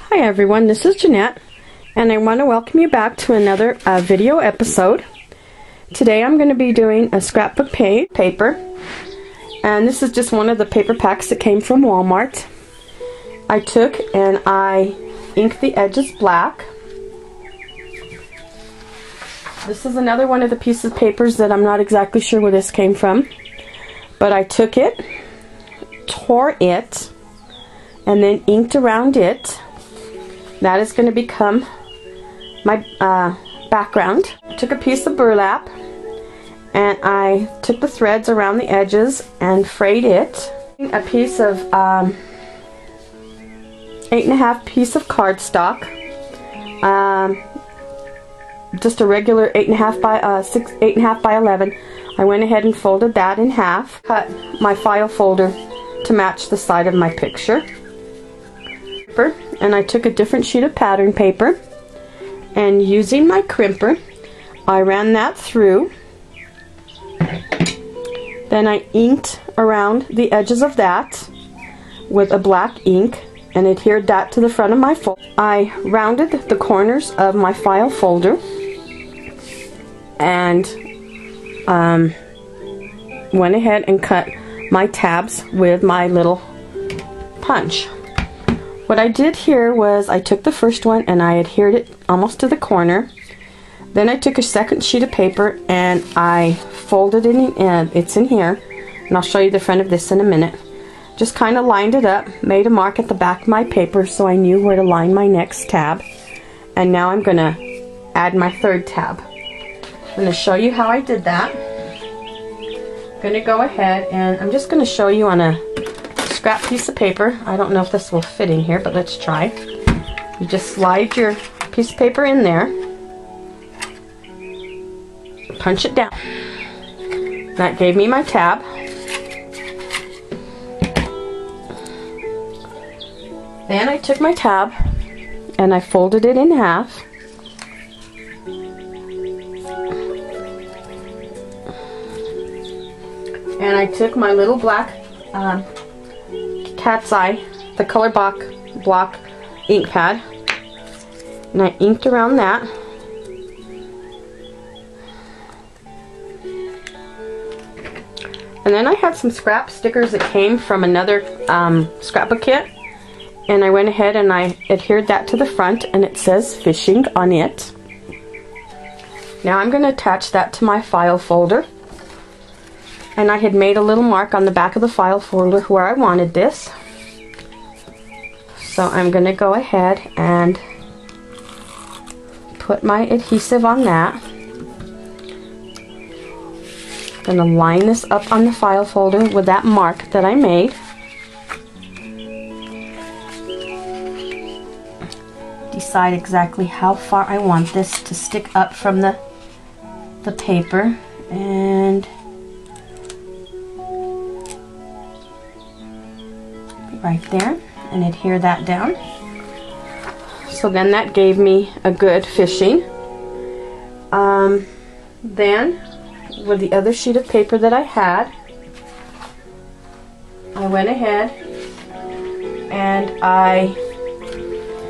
Hi everyone, this is Jeanette, and I want to welcome you back to another video episode. Today I'm going to be doing a scrapbook paper, and this is just one of the paper packs that came from Walmart. I took and I inked the edges black. This is another one of the pieces of papers that I'm not exactly sure where this came from, but I took it, tore it, and then inked around it. That is going to become my background. I took a piece of burlap and I took the threads around the edges and frayed it. A piece of 8.5 piece of cardstock, just a regular 8.5 by 8.5 by 11. I went ahead and folded that in half. Cut my file folder to match the side of my picture. And I took a different sheet of pattern paper, and using my crimper I ran that through. Then I inked around the edges of that with a black ink and adhered that to the front of my folder. I rounded the corners of my file folder and went ahead and cut my tabs with my little punch. What I did here was I took the first one and I adhered it almost to the corner. Then I took a second sheet of paper and I folded it in, and it's in here, and I'll show you the front of this in a minute. Just kind of lined it up, made a mark at the back of my paper so I knew where to line my next tab. And now I'm going to add my third tab. I'm going to show you how I did that. I'm going to go ahead and I'm just going to show you on a scrap piece of paper. I don't know if this will fit in here, but let's try. You just slide your piece of paper in there, punch it down. That gave me my tab. Then I took my tab and I folded it in half. And I took my little black cat's eye, the color block ink pad, and I inked around that. And then I had some scrap stickers that came from another scrapbook kit, and I went ahead and I adhered that to the front, and it says fishing on it. Now I'm going to attach that to my file folder. And I had made a little mark on the back of the file folder where I wanted this. So I'm going to go ahead and put my adhesive on that. I'm going to line this up on the file folder with that mark that I made. Decide exactly how far I want this to stick up from the paper, and right there, and adhere that down. So then that gave me a good fishing. Then with the other sheet of paper that I had, I went ahead and I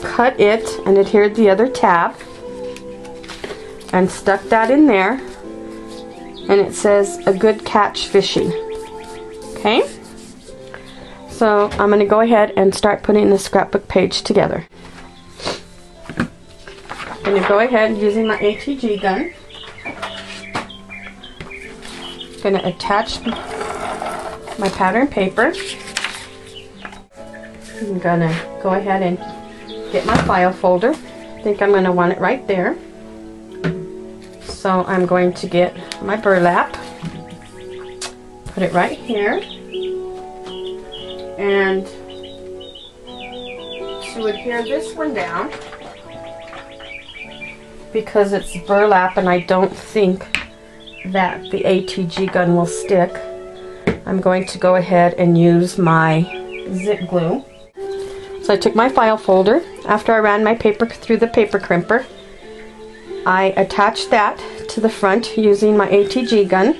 cut it and adhered the other tab and stuck that in there, and it says a good catch fishing. Okay? So I'm going to go ahead and start putting the scrapbook page together. I'm going to go ahead using my ATG gun. I'm going to attach my pattern paper. I'm going to go ahead and get my file folder. I think I'm going to want it right there. So I'm going to get my burlap, put it right here. And to adhere this one down, because it's burlap and I don't think that the ATG gun will stick, I'm going to go ahead and use my zip glue. So I took my file folder. After I ran my paper through the paper crimper, I attached that to the front using my ATG gun.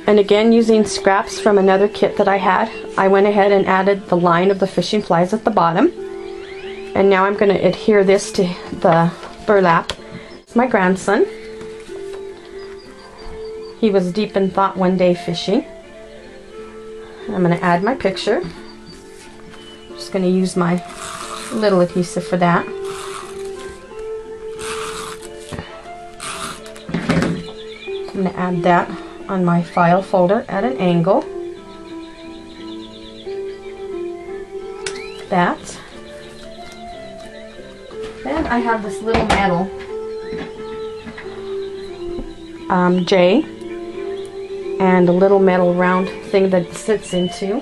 And again, using scraps from another kit that I had, I went ahead and added the line of the fishing flies at the bottom. And now I'm going to adhere this to the burlap. It's my grandson. He was deep in thought one day fishing. I'm going to add my picture. Just going to use my little adhesive for that. I'm going to add that on my file folder at an angle. That. Then I have this little metal J and a little metal round thing that it sits into.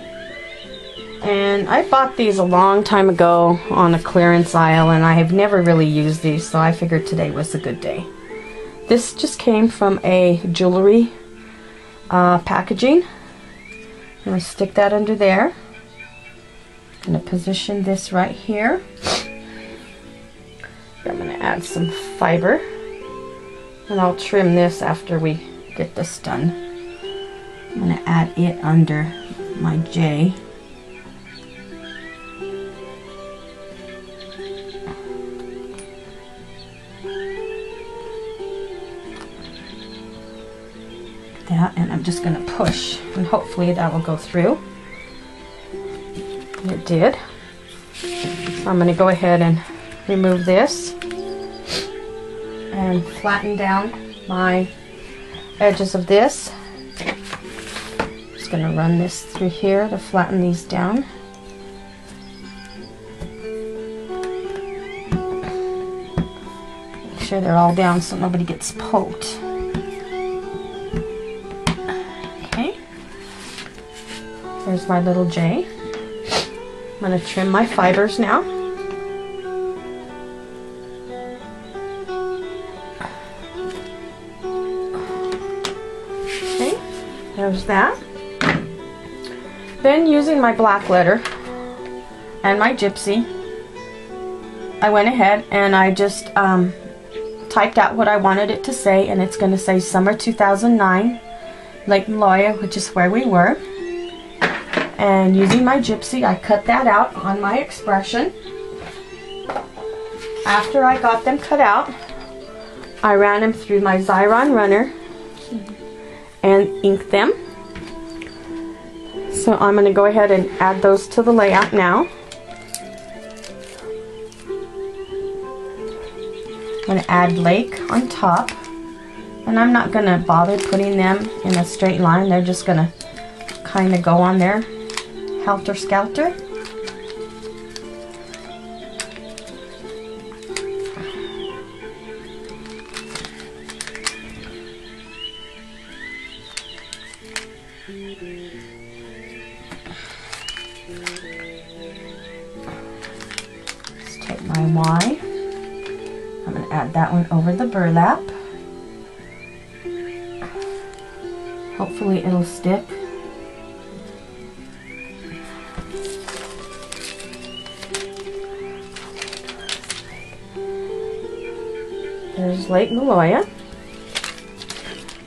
And I bought these a long time ago on a clearance aisle, and I have never really used these, so I figured today was a good day. This just came from a jewelry packaging. I'm going to stick that under there. I'm going to position this right here. I'm going to add some fiber, and I'll trim this after we get this done. I'm going to add it under my J. That, and I'm just going to push, and hopefully that will go through. And it did. So I'm going to go ahead and remove this and flatten down my edges of this. Just going to run this through here to flatten these down. Make sure they're all down so nobody gets poked. Okay. There's my little J. I'm going to trim my fibers now. Okay, there's that. Then using my black letter and my gypsy, I went ahead and I just typed out what I wanted it to say, and it's going to say Summer 2009, Lake Maloya, which is where we were. And using my gypsy, I cut that out on my expression. After I got them cut out, I ran them through my Xyron runner and inked them. So I'm going to go ahead and add those to the layout now. I'm going to add lake on top, and I'm not going to bother putting them in a straight line. They're just going to kind of go on there helter-skelter. Let's take my Y. I'm going to add that one over the burlap. Hopefully it'll stick. There's Lake Maloya.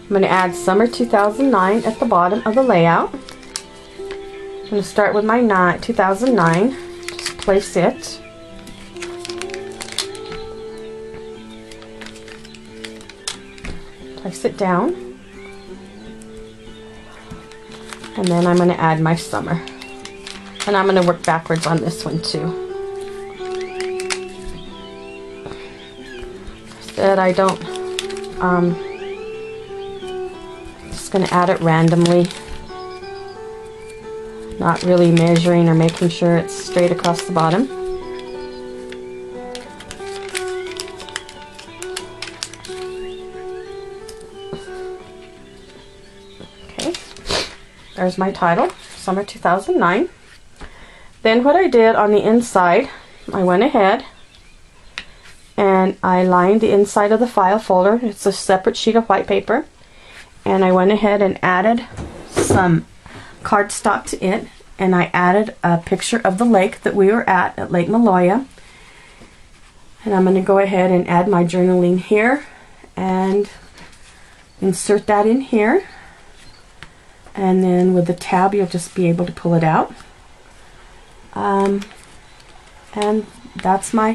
I'm going to add Summer 2009 at the bottom of the layout. I'm going to start with my 2009. Just place it. Place it down. And then I'm going to add my summer. And I'm going to work backwards on this one too. That I don't, just going to add it randomly, not really measuring or making sure it's straight across the bottom. Okay, there's my title, Summer 2009. Then what I did on the inside, I went ahead and I lined the inside of the file folder. It's a separate sheet of white paper, and I went ahead and added some cardstock to it, and I added a picture of the lake that we were at Lake Maloya. And I'm going to go ahead and add my journaling here and insert that in here, and then with the tab you'll just be able to pull it out. And that's my